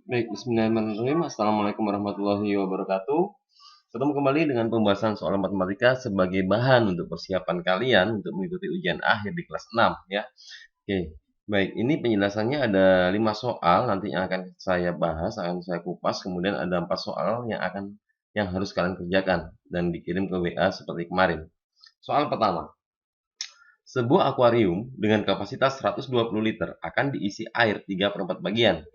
Baik, bismillahirrahmanirrahim. Assalamualaikum warahmatullahi wabarakatuh. Ketemu kembali dengan pembahasan soal matematika sebagai bahan untuk persiapan kalian untuk mengikuti ujian akhir di kelas 6 ya. Oke, baik. Ini penjelasannya ada 5 soal nanti yang akan saya bahas, akan saya kupas. Kemudian ada 4 soal yang harus kalian kerjakan dan dikirim ke WA seperti kemarin. Soal pertama. Sebuah akuarium dengan kapasitas 120 liter akan diisi air 3/4 bagian.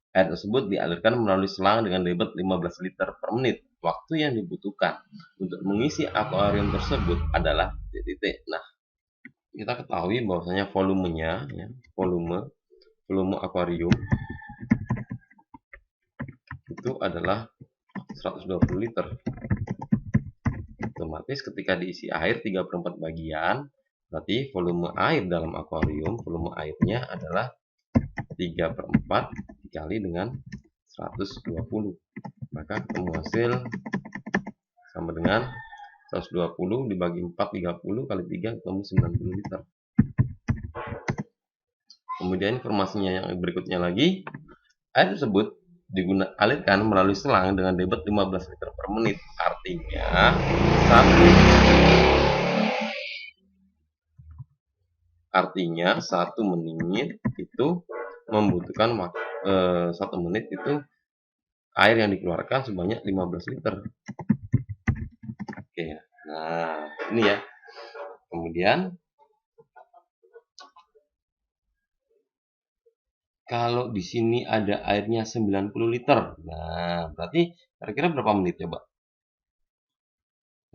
Air tersebut dialirkan melalui selang dengan debit 15 liter per menit. Waktu yang dibutuhkan untuk mengisi akuarium tersebut adalah titik. Nah, kita ketahui bahwasanya volumenya, ya, volume akuarium itu adalah 120 liter. Otomatis ketika diisi air 3/4 bagian, berarti volume air dalam akuarium, volume airnya adalah 3/4 dikali dengan 120. Maka ketemu hasil sama dengan 120 dibagi 4, 30 kali 3 ketemu 90 liter. Kemudian informasinya yang berikutnya lagi, air tersebut alirkan melalui selang dengan debit 15 liter per menit. Artinya 1 menit itu membutuhkan 1 menit itu air yang dikeluarkan sebanyak 15 liter. Oke ya. Nah, ini ya. Kemudian kalau di sini ada airnya 90 liter. Nah, berarti kira-kira berapa menit coba?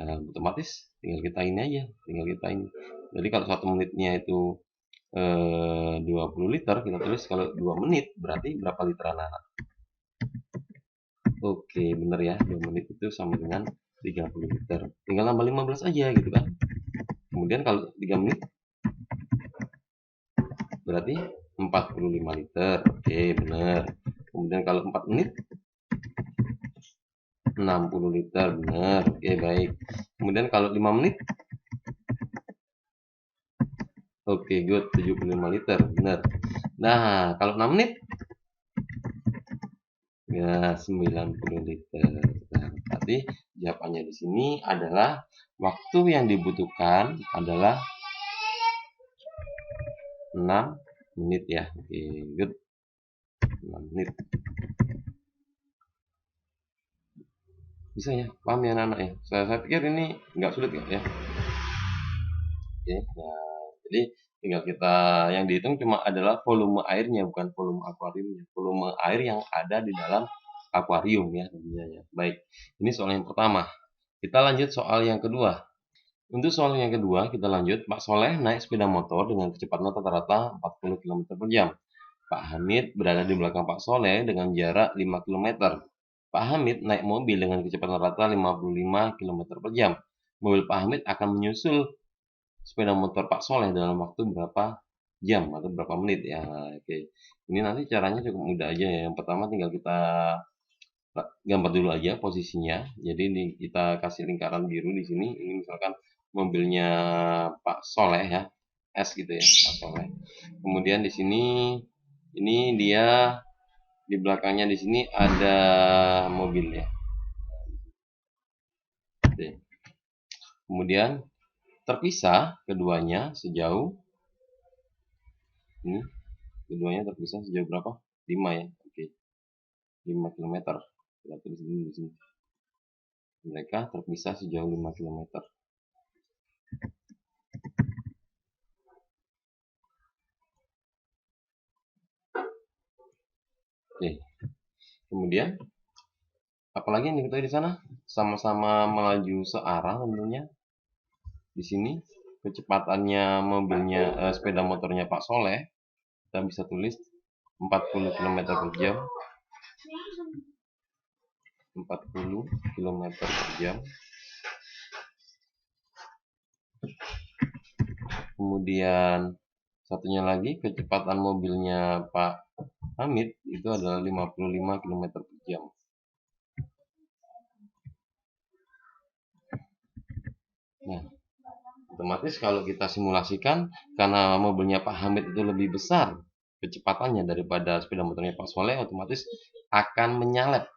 Nah, otomatis tinggal kita ini aja, tinggal kita ini. Jadi kalau 1 menitnya itu 20 liter, kita tulis kalau 2 menit berarti berapa liter anak-anak? Oke, bener ya, 2 menit itu sama dengan 30 liter. Tinggal nambah 15 aja gitu kan. Kemudian kalau 3 menit berarti 45 liter. Oke, bener. Kemudian kalau 4 menit 60 liter, bener. Oke, baik. Kemudian kalau 5 menit oke, good, 75 liter, bener. Nah, kalau 6 menit ya 90 liter. Nah, berarti jawabannya di sini adalah waktu yang dibutuhkan adalah 6 menit ya. Oke, good. 6 menit. Bisa ya, paham ya anak-anak ya? Saya pikir ini nggak sulit ya. Oke, nah, jadi tinggal kita yang dihitung cuma adalah volume airnya, bukan volume akuariumnya. Volume air yang ada di dalam akuarium ya tentunya ya. Baik, ini soal yang pertama. Kita lanjut soal yang kedua. Untuk soal yang kedua, kita lanjut. Pak Soleh naik sepeda motor dengan kecepatan rata-rata 40 km per jam. Pak Hamid berada di belakang Pak Soleh dengan jarak 5 km. Pak Hamid naik mobil dengan kecepatan rata 55 km per jam. Mobil Pak Hamid akan menyusul sepeda motor Pak Soleh dalam waktu berapa jam atau berapa menit ya. Oke. Ini nanti caranya cukup mudah aja ya. Yang pertama tinggal kita gambar dulu aja posisinya. Jadi ini kita kasih lingkaran biru di sini. Ini misalkan mobilnya Pak Soleh ya, S gitu ya, Pak Soleh. Kemudian di sini ini dia di belakangnya di sini ada mobil ya. Oke. Kemudian terpisah keduanya sejauh ini, keduanya terpisah sejauh berapa? 5 ya. Oke. 5 km. Kita tulis dulu di sini. Mereka terpisah sejauh 5 km. Oke. Kemudian apalagi yang diketahui di sana? Sama-sama melaju searah tentunya. Di sini kecepatannya mobilnya sepeda motornya Pak Soleh kita bisa tulis 40 km per jam. 40 km per jam. Kemudian satunya lagi kecepatan mobilnya Pak Hamid itu adalah 55 km per jam. Nah, otomatis kalau kita simulasikan karena mobilnya Pak Hamid itu lebih besar kecepatannya daripada sepeda motornya Pak Soleh, otomatis akan menyalip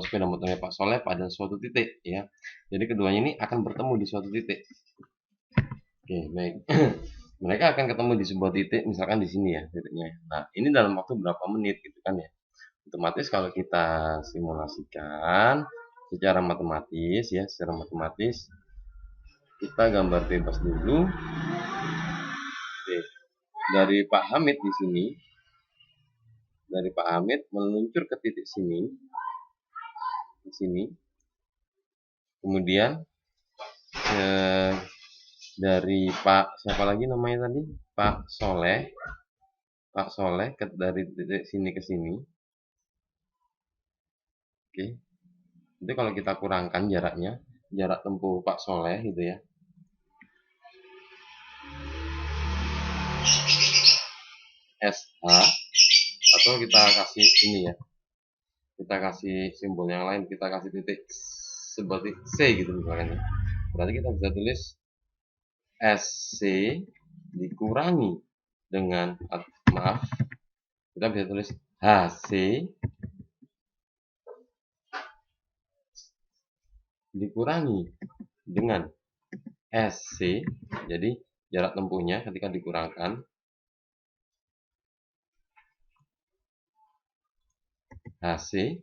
sepeda motornya Pak Soleh pada suatu titik ya. Jadi keduanya ini akan bertemu di suatu titik. Oke, baik. Mereka akan ketemu di sebuah titik, misalkan di sini ya titiknya. Nah, ini dalam waktu berapa menit gitu kan ya. Otomatis kalau kita simulasikan secara matematis ya, kita gambar bebas dulu. Oke. Dari Pak Hamid di sini, dari Pak Hamid meluncur ke titik sini, di sini. Kemudian dari Pak siapa lagi namanya tadi? Pak Soleh dari titik sini ke sini. Oke. Itu kalau kita kurangkan jaraknya, jarak tempuh Pak Soleh gitu ya. SH atau kita kasih ini ya. Kita kasih simbol yang lain, kita kasih titik seperti C gitu misalnya. Berarti kita bisa tulis SC dikurangi dengan maaf, kita bisa tulis HC dikurangi dengan SC. Jadi jarak tempuhnya ketika dikurangkan HC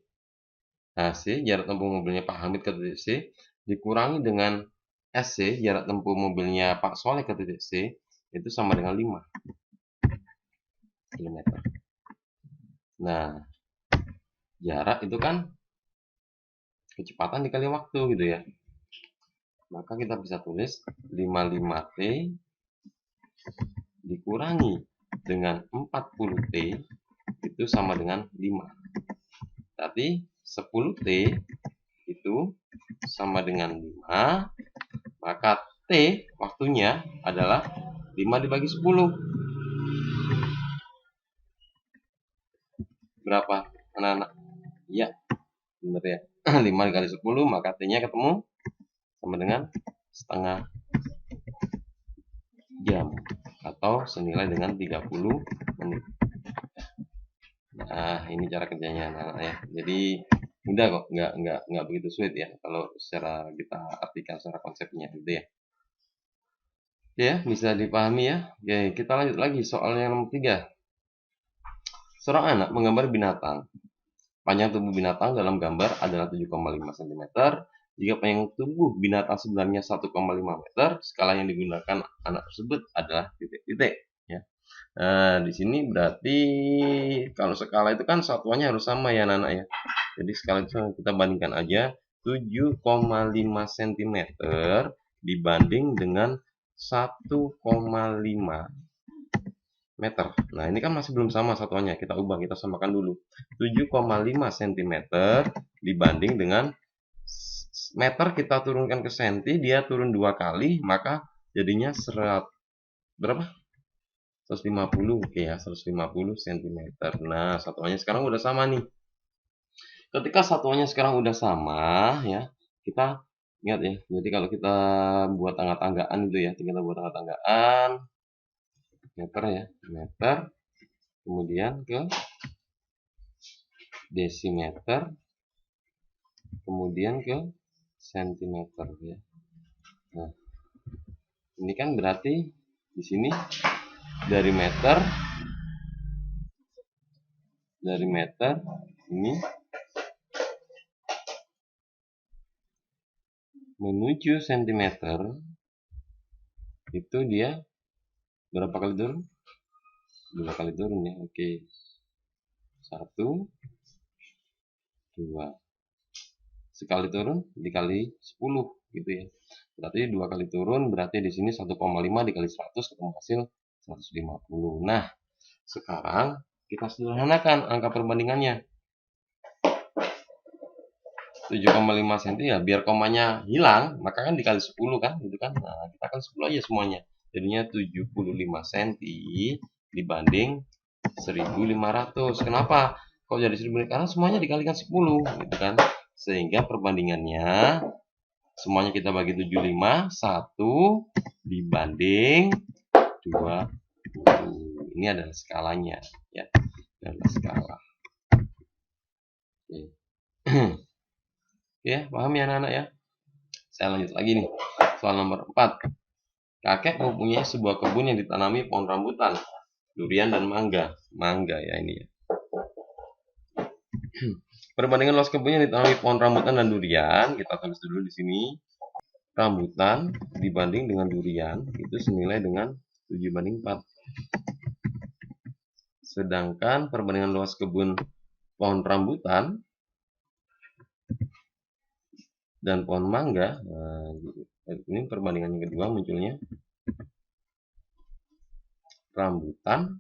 jarak tempuh mobilnya Pak Hamid ke titik C dikurangi dengan SC jarak tempuh mobilnya Pak Soleh ke titik C itu sama dengan 5 km. Nah, jarak itu kan kecepatan dikali waktu gitu ya. Maka kita bisa tulis 55T dikurangi dengan 40T itu sama dengan 5. Berarti 10T itu sama dengan 5, maka T waktunya adalah 5 dibagi 10. Berapa anak-anak? Iya, benar ya. 5 dikali 10, maka T-nya ketemu sama dengan setengah jam atau senilai dengan 30 menit. Nah, ini cara kerjanya anak-anak ya. Jadi mudah kok, nggak begitu sulit ya kalau secara kita artikan secara konsepnya gitu ya. Ya, bisa dipahami ya. Oke, kita lanjut lagi soal yang nomor 3. Seorang anak menggambar binatang. Panjang tubuh binatang dalam gambar adalah 7,5 cm. Jika panjang tubuh binatang sebenarnya 1,5 meter, skala yang digunakan anak tersebut adalah titik-titik. Ya. Nah, di sini berarti kalau skala itu kan satuannya harus sama ya anak-anak ya. Jadi skala itu kita bandingkan aja 7,5 cm dibanding dengan 1,5 meter. Nah, ini kan masih belum sama satuannya. Kita ubah, kita samakan dulu. 7,5 cm dibanding dengan meter kita turunkan ke senti, dia turun 2 kali, maka jadinya berapa? 150. Oke ya, 150 cm. Nah, satuannya sekarang udah sama nih. Ketika satuannya sekarang udah sama ya, kita ingat ya. Jadi kalau kita buat tangga-tanggaan itu ya, kita buat tangga-tanggaan meter ya, meter, kemudian ke desimeter, kemudian ke sentimeter ya. Nah, ini kan berarti di sini dari meter ini menuju sentimeter itu dia berapa kali turun? 2 kali turun ya. Oke. 1, 2. Sekali turun dikali 10 gitu ya. Berarti 2 kali turun, berarti di sini 1,5 dikali 100 ketemu hasil 150. Nah, sekarang kita sederhanakan angka perbandingannya. 7,5 cm ya, biar komanya hilang, maka kan dikali 10 kan, gitu kan. Nah, kita kali 10 aja semuanya. Jadinya 75 cm dibanding 1500. Kenapa? Kok jadi 1500? Karena semuanya dikalikan 10 gitu kan. Sehingga perbandingannya semuanya kita bagi 75, 1 dibanding 20. Ini adalah skalanya ya. Adalah skala. Oke. Oke, paham ya anak-anak ya? Saya lanjut lagi nih. Soal nomor 4. Kakek mempunyai sebuah kebun yang ditanami pohon rambutan, durian dan mangga. Mangga ya ini ya. Perbandingan luas kebun yang ditanami pohon rambutan dan durian, kita tulis dulu di sini. Rambutan dibanding dengan durian itu senilai dengan 7:4. Sedangkan perbandingan luas kebun pohon rambutan dan pohon mangga, nah, ini perbandingan yang kedua munculnya rambutan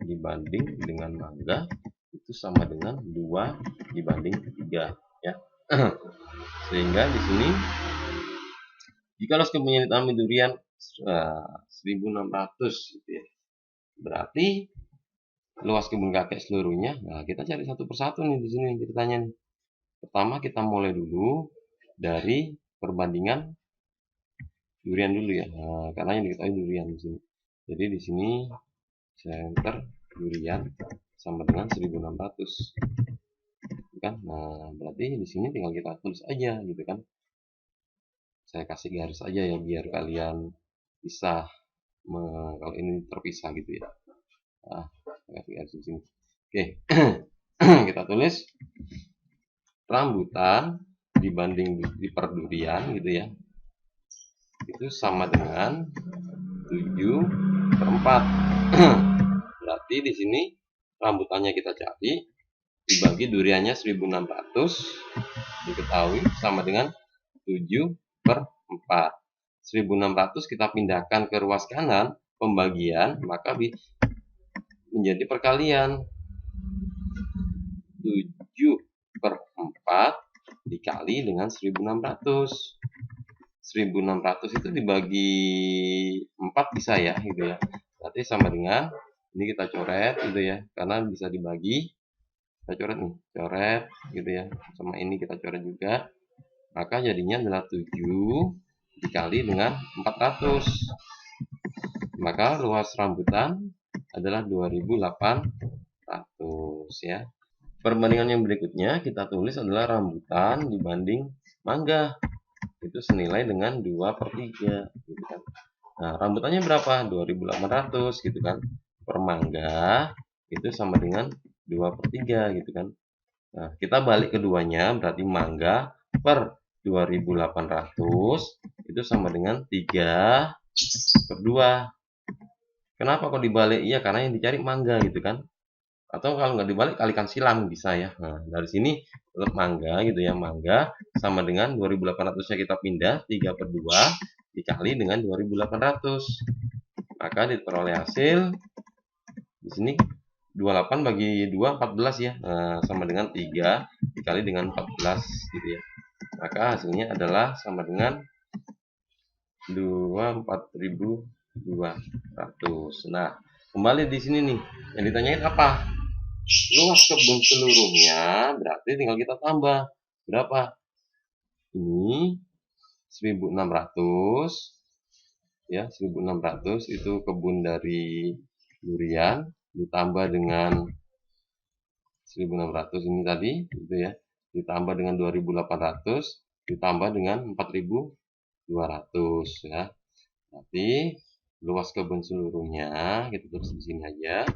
dibanding dengan mangga itu sama dengan 2:3 ya. Sehingga di sini jika luas kebunnya ditanami durian 1.600 gitu ya. Berarti luas kebun kakek seluruhnya. Nah, kita cari satu persatu nih di sini ceritanya nih. Pertama kita mulai dulu dari perbandingan durian dulu ya. Nah, karena yang diketahui durian di sini. Jadi di sini center durian sama dengan 1.600. Kan? Nah, berarti di sini tinggal kita tulis aja gitu kan. Saya kasih garis aja ya biar kalian bisa kalau ini terpisah gitu ya. Nah, saya kasih garis di sini. Oke. Kita tulis rambutan dibanding durian gitu ya. Itu sama dengan 7/4. Berarti di sini rambutannya kita cari dibagi duriannya 1.600 diketahui sama dengan 7/4. 1.600 kita pindahkan ke ruas kanan pembagian, maka menjadi perkalian 7/4 dikali dengan 1.600. 1.600 itu dibagi 4 bisa ya gitu ya. Berarti sama dengan ini kita coret gitu ya, karena bisa dibagi. Kita coret nih, coret gitu ya. Sama ini kita coret juga. Maka jadinya adalah 7 dikali dengan 400. Maka luas rambutan adalah 2.800 ya. Perbandingan yang berikutnya kita tulis adalah rambutan dibanding mangga. Itu senilai dengan 2/3 gitu kan. Nah, rambutannya berapa? 2.800 gitu kan. Per mangga itu sama dengan 2/3 gitu kan. Nah, kita balik keduanya berarti mangga per 2.800 itu sama dengan 3/2. Kenapa kok dibalik? Iya, karena yang dicari mangga gitu kan. Atau kalau nggak dibalik kalikan silang bisa ya. Nah, dari sini tetap mangga gitu ya. Mangga sama dengan 2.800-nya kita pindah 3/2 dikali dengan 2.800. Maka diperoleh hasil di sini 28 bagi 2 14 ya. Nah, sama dengan 3 dikali dengan 14 gitu ya. Maka hasilnya adalah sama dengan 24.200. Nah, kembali di sini nih. Yang ditanyain apa? Luas kebun seluruhnya berarti tinggal kita tambah berapa? Ini 1.600 ya, 1.600 itu kebun dari durian ditambah dengan 1.600 ini tadi gitu ya, ditambah dengan 2.800 ditambah dengan 4.200 ya. Berarti luas kebun seluruhnya kita tulis di sini aja.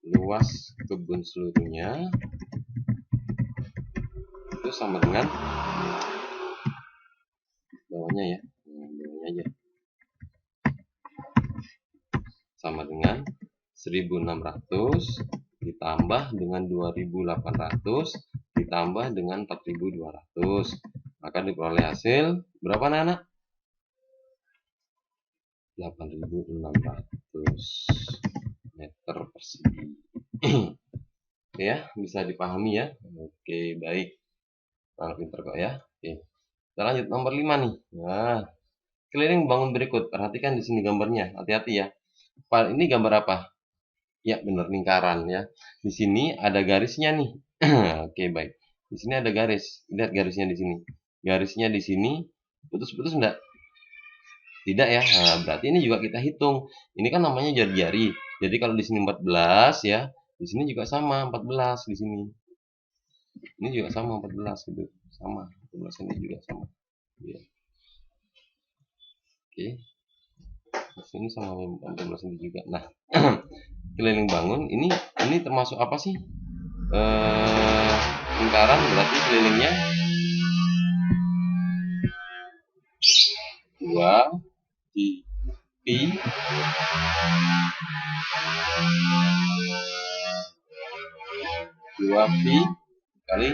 Luas kebun seluruhnya itu sama dengan bawahnya ya, bawahnya aja sama dengan 1.600 ditambah dengan 2.800 ditambah dengan 4.200, maka diperoleh hasil berapa anak-anak? 8.600 meter persegi. Oke ya, bisa dipahami ya. Oke, baik. Nah, pinter kok ya. Oke. Kita lanjut nomor 5 nih. Nah, keliling bangun berikut. Perhatikan di sini gambarnya. Hati-hati ya. Ini gambar apa? Ya, benar lingkaran ya. Di sini ada garisnya nih. Oke, baik. Di sini ada garis. Lihat garisnya di sini. Garisnya di sini putus-putus enggak? Tidak ya. Nah, berarti ini juga kita hitung. Ini kan namanya jari-jari. Jadi kalau di sini 14 ya, di sini juga sama 14 di sini. Ini juga sama 14 gitu. Sama 14 ini juga sama. Ya. Oke. Ini sama 14 ini juga. Nah, keliling bangun ini termasuk apa sih? Lingkaran berarti kelilingnya 2 di pi 2pi kali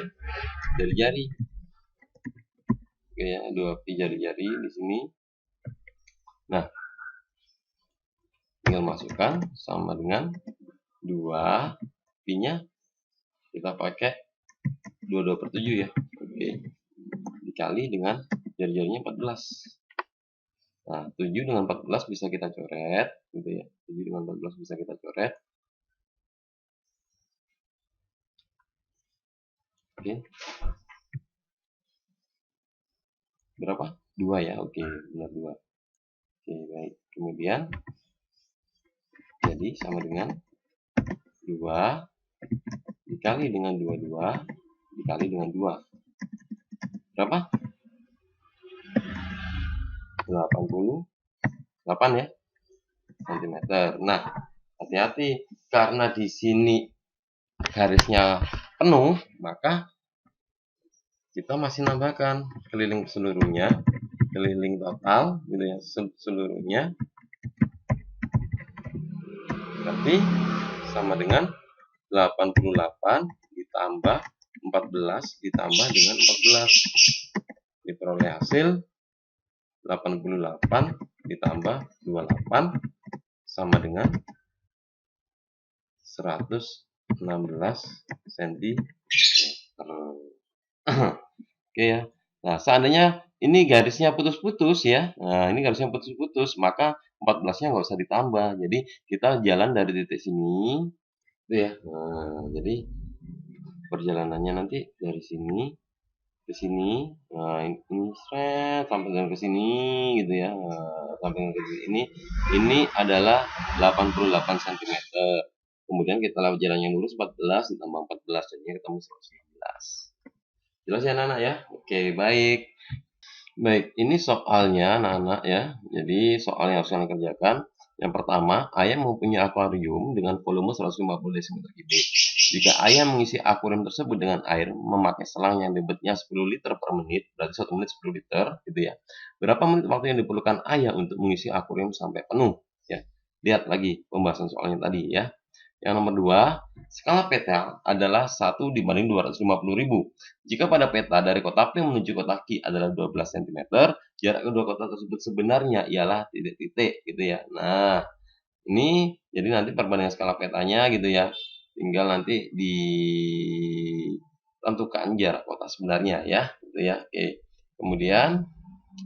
jari-jari. Oke ya, 2pi jari-jari di sini. Nah, tinggal masukkan sama dengan 2 pi-nya kita pakai 22/7 ya. Oke. Dikali dengan jari-jarinya 14. Nah, 7 dengan 14 bisa kita coret gitu ya. 7 dengan 14 bisa kita coret. Oke. Berapa? 2 ya. Oke, benar 2. Oke, baik. Kemudian jadi sama dengan 2 dikali dengan 22 dikali dengan 2. Berapa? 88 ya cm. Nah, hati-hati karena di sini garisnya penuh, maka kita masih nambahkan keliling seluruhnya, keliling total gitu ya, seluruhnya berarti sama dengan 88 ditambah 14 ditambah dengan 14, diperoleh hasil 88 ditambah 28 sama dengan 116 cm. Oke ya. Nah, seandainya ini garisnya putus-putus ya. Nah, ini garisnya putus-putus, maka 14-nya nggak usah ditambah. Jadi kita jalan dari titik sini, gitu ya. Nah, jadi perjalanannya nanti dari sini ke sini. Nah, ini sampai dengan ke sini gitu ya. Nah, sampai dengan ke sini. Ini adalah 88 cm. Kemudian kita lewat jalan yang lurus 14 ditambah 14 jadinya ketemu 116. Jelas ya anak-anak ya? Oke, baik. Baik, ini soalnya anak-anak ya. Jadi soal yang harus kalian kerjakan. Yang pertama, ayam mempunyai akuarium dengan volume 150 dm3. Jika ayam mengisi akuarium tersebut dengan air memakai selang yang debitnya 10 liter per menit, berarti 1 menit 10 liter gitu ya. Berapa menit waktu yang diperlukan ayah untuk mengisi akuarium sampai penuh? Ya. Lihat lagi pembahasan soalnya tadi ya. Yang nomor 2, skala peta adalah 1 dibanding 250.000. Jika pada peta dari kota P menuju kota Q adalah 12 cm, jarak kedua kota tersebut sebenarnya ialah titik-titik gitu ya. Nah, ini jadi nanti perbandingan skala petanya gitu ya. Tinggal nanti ditentukan jarak kota sebenarnya ya, gitu ya. Oke. Kemudian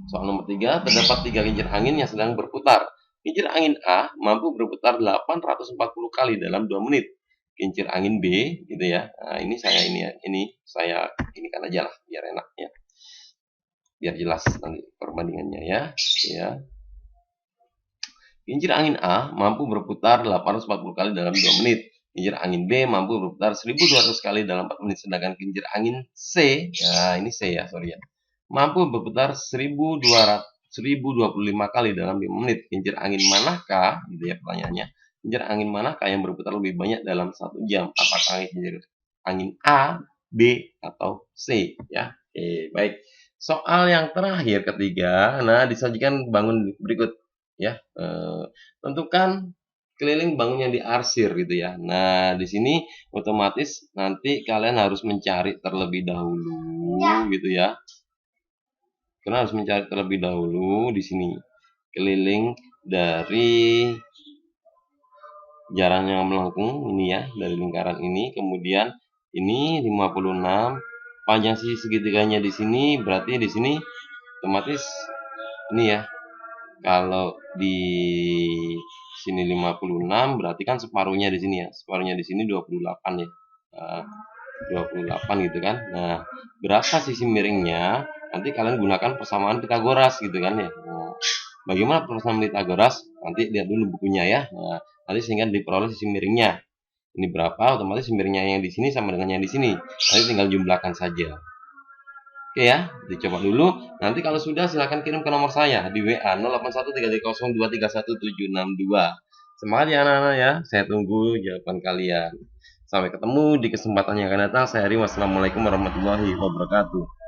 soal nomor 3, terdapat 3 kincir angin yang sedang berputar. Kincir angin A mampu berputar 840 kali dalam 2 menit. Kincir angin B gitu ya. Nah, ini saya kan aja lah biar enak ya. Biar jelas nanti perbandingannya ya. Kincir angin A mampu berputar 840 kali dalam 2 menit. Kincir angin B mampu berputar 1200 kali dalam 4 menit. Sedangkan kincir angin C, ini C ya, sorry ya, mampu berputar 1025 kali dalam 5 menit. Kincir angin manakah, gitu ya pertanyaannya, kincir angin manakah yang berputar lebih banyak dalam 1 jam? Apakah kincir angin A, B, atau C? Ya, oke, baik. Soal yang terakhir ketiga, nah disajikan bangun berikut ya. Tentukan keliling bangun yang diarsir gitu ya. Nah, di sini otomatis nanti kalian harus mencari terlebih dahulu gitu ya. Karena harus mencari terlebih dahulu di sini keliling dari jalan yang melengkung ini ya, dari lingkaran ini. Kemudian ini 56, panjang sisi segitiganya di sini, berarti di sini otomatis ini ya. Kalau di sini 56 berarti kan separuhnya di sini ya. Separuhnya di sini 28 ya. 28 gitu kan. Nah, berapa sisi miringnya? Nanti kalian gunakan persamaan Pitagoras gitu kan ya. Nah, bagaimana persamaan Pitagoras? Nanti lihat dulu bukunya ya. Nah, nanti sehingga diperoleh sisi miringnya. Ini berapa, otomatis miringnya yang di sini sama dengan yang di sini. Nanti tinggal jumlahkan saja. Oke ya, dicoba dulu. Nanti kalau sudah silahkan kirim ke nomor saya di WA 081302317762. Semangat ya anak-anak ya. Saya tunggu jawaban kalian. Sampai ketemu di kesempatan yang akan datang. Saya Ari. Wassalamualaikum warahmatullahi wabarakatuh.